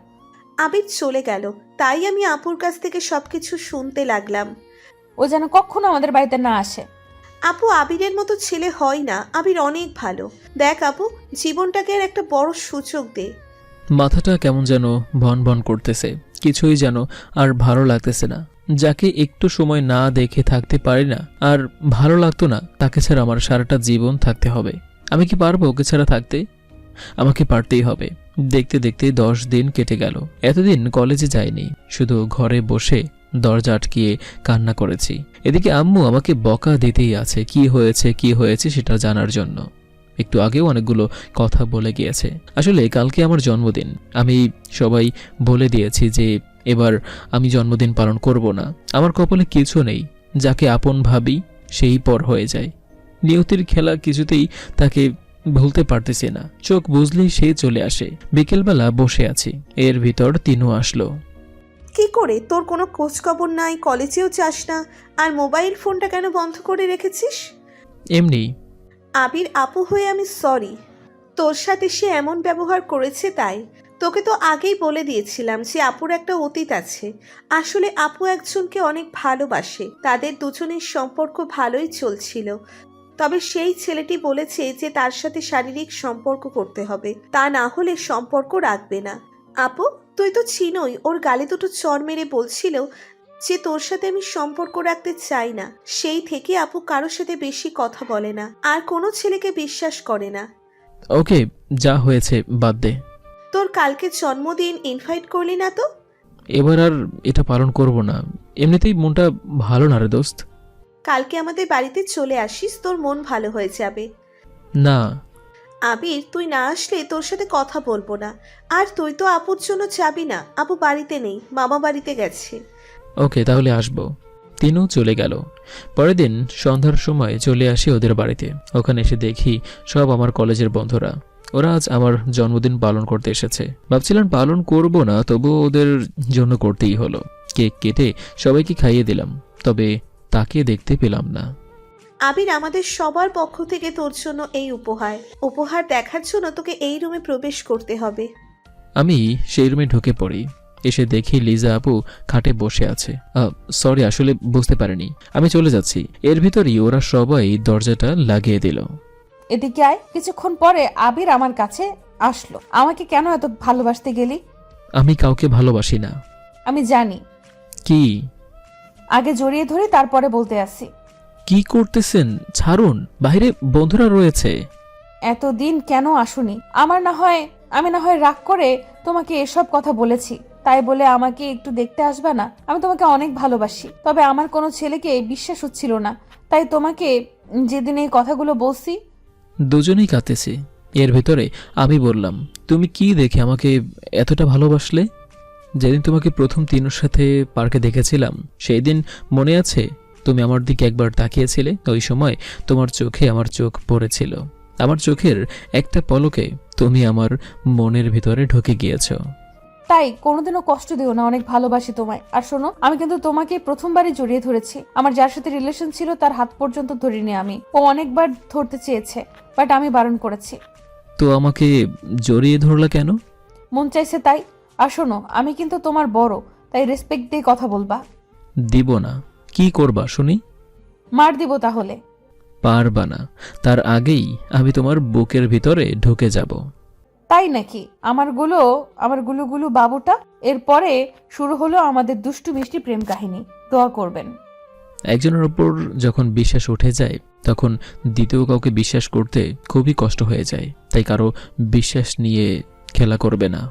আবির চলে গেল, তাই আমি আপুর কাছ থেকে সবকিছু শুনতে লাগলাম। ও যেন কখনো আমাদের বাড়িতে না আসে। আপু আবিরের মতো ছেলে হয় না, আবির অনেক ভালো। দেখ আপু, জীবনটাকে আর একটা বড় সূচক দে। মাথাটা কেমন যেন ভন ভন করতেছে, কিছুই যেন আর ভালো লাগতেছে না। যাকে একটু সময় না দেখে থাকতে পারি না, আর ভালো লাগতো না, তাকে ছাড়া আমার সারাটা জীবন থাকতে হবে। আমি কি পারবো ওকে ছাড়া থাকতে? আমাকে পারতেই হবে। দেখতে দেখতে 10 দিন কেটে গেল। এতদিন কলেজে যাইনি, শুধু ঘরে বসে দরজা আটকিয়ে কান্না করেছি। এদিকে আম্মু আমাকে বকা দিতেই আছে, কি হয়েছে সেটা জানার জন্য। একটু আগেও অনেকগুলো কথা বলে গিয়েছে। আসলে কালকে আমার জন্মদিন। আমি সবাই বলে দিয়েছি যে এবার আমি জন্মদিন পালন করব না। আমার কপালে কিছু নেই, যাকে আপন ভাবি সেই পর হয়ে যায়। নিয়তির খেলা কিছুতেই তাকে ভুলতে পারতেছি না। চোখ বুঝলেই সে চলে আসে। বিকেলবেলা বসে আছি, এর ভিতর তিনু আসলো। কি করে তোর কোনো খোঁজ খবর নাই, কলেজেও যাস না, আর মোবাইল ফোনটা কেন বন্ধ করে রেখেছিস? এমনি। আবির, আপু হয়ে আমি সরি। তোর সাথে সে এমন ব্যবহার করেছে তাই। তোকে তো আগেই বলে দিয়েছিলাম যে আপুর একটা অতীত আছে। আসলে আপু একজনকে অনেক ভালোবাসে, তাদের দুজনের সম্পর্ক ভালোই চলছিল। তবে সেই ছেলেটি বলেছে যে তার সাথে শারীরিক সম্পর্ক করতে হবে, তা না হলে সম্পর্ক রাখবে না। আপু, তুই তো চিনোই, ওর গালে দুটো চড় মেরে বলছিল যে তোর সাথে আমি সম্পর্ক রাখতে চাই না। সেই থেকে আপু কারোর সাথে বেশি কথা বলে না, আর কোনো ছেলেকে বিশ্বাস করে না। ওকে, যা হয়েছে বাদ দে। তোর কালকে জন্মদিন ইনভাইট করলি না তো? এবার আর এটা পালন করব না। এমনিতেই মনটা ভালো না রে দোস্ত। কালকে আমাদের বাড়িতে চলে আসিস, তোর মন ভালো হয়ে যাবে। না। আবির, তুই না আসলে তোর সাথে কথা বলবো না। আর তুই তো আপুর জন্য যাবি না, আপু বাড়িতে নেই, মামা বাড়িতে গেছে। ওকে, তাহলে আসবো। তিনও চলে গেল। পরের দিন সন্ধ্যার সময় চলে আসি ওদের বাড়িতে। ওখানে এসে দেখি সব আমার কলেজের বন্ধুরা। ওরা আজ আমার জন্মদিন পালন করতে এসেছে। ভাবছিলাম পালন করব না, তবুও ওদের জন্য করতেই হলো। কেক কেটে সবাইকে খাইয়ে দিলাম, তবে তাকে দেখতে পেলাম না। আবির, আমাদের সবার পক্ষ থেকে তোর জন্য এই উপহার দেখার জন্য তোকে এই রুমে প্রবেশ করতে হবে। আমি সেই রুমে ঢুকে পড়ি। এসে দেখি লিজা আপু খাটে বসে আছে। সরি, আসলে বুঝতে পারিনি, আমি চলে যাচ্ছি। এর ভিতরই ওরা সবাই দরজাটা লাগিয়ে দিল। এদিকে আয়। কিছুক্ষণ পরে আবির আমার কাছে আসলো। আমাকে কেন এত ভালোবাসতে গেলি? আমি কাউকে ভালোবাসি না। আমি জানি। কি? আগে জড়িয়ে ধরে তারপরে বলতে আসি। কি করতেছেন? ছাড়ুন, বাইরে বন্ধুরা রয়েছে। এতদিন কেন আসুনি? আমি না হয় রাগ করে তোমাকে এসব কথা বলেছি, তাই বলে আমাকে একটু দেখতে আসবে না? আমি তোমাকে অনেক ভালোবাসি, তবে আমার কোনো ছেলেকে বিশ্বাস হচ্ছিল না, তাই তোমাকে যেদিন এই কথাগুলো বলছি। দুজনেই কাঁদতেছি। এর ভিতরে আমি বললাম, তুমি কি দেখে আমাকে এতটা ভালোবাসলে? যেদিন তোমাকে প্রথম তিনুর সাথে পার্কে দেখেছিলাম, সেই দিন মনে আছে? তুমি আমার দিকে একবার তাকিয়েছিলে। ওই সময় তোমার চোখে আমার চোখ পড়েছিল। আমার চোখের একটা পলকে তুমি আমার মনের ভিতরে ঢুকে গিয়েছ। তাই কোনোদিনও কষ্ট দিও না, অনেক ভালোবাসি তোমায়। আর শোনো, আমি কিন্তু তোমাকে প্রথমবারই জড়িয়ে ধরেছি। আমার যার সাথে রিলেশন ছিল তার হাত পর্যন্ত ধরিনি আমি। ও অনেকবার ধরতে চেয়েছে, বাট আমি বারণ করেছি। তো আমাকে জড়িয়ে ধরলা কেন? মন চাইছে তাই। আর শোনো, আমি কিন্তু তোমার বড়, তাই রেসপেক্ট দিয়ে কথা বলবা। দিব না। কি করবা শুনি? মার দিব তাহলে। পারবা না, তার আগেই আমি তোমার বুকের ভিতরে ঢুকে যাব। তাই নাকি? আমার গুলো বাবুটা। এরপরে শুরু হলো আমাদের দুষ্টু মিষ্টি প্রেম কাহিনী। দোয়া করবেন। একজনের উপর যখন বিশ্বাস উঠে যায়, তখন দ্বিতীয় কাউকে বিশ্বাস করতে খুবই কষ্ট হয়ে যায়। তাই কারো বিশ্বাস নিয়ে খেলা করবে না।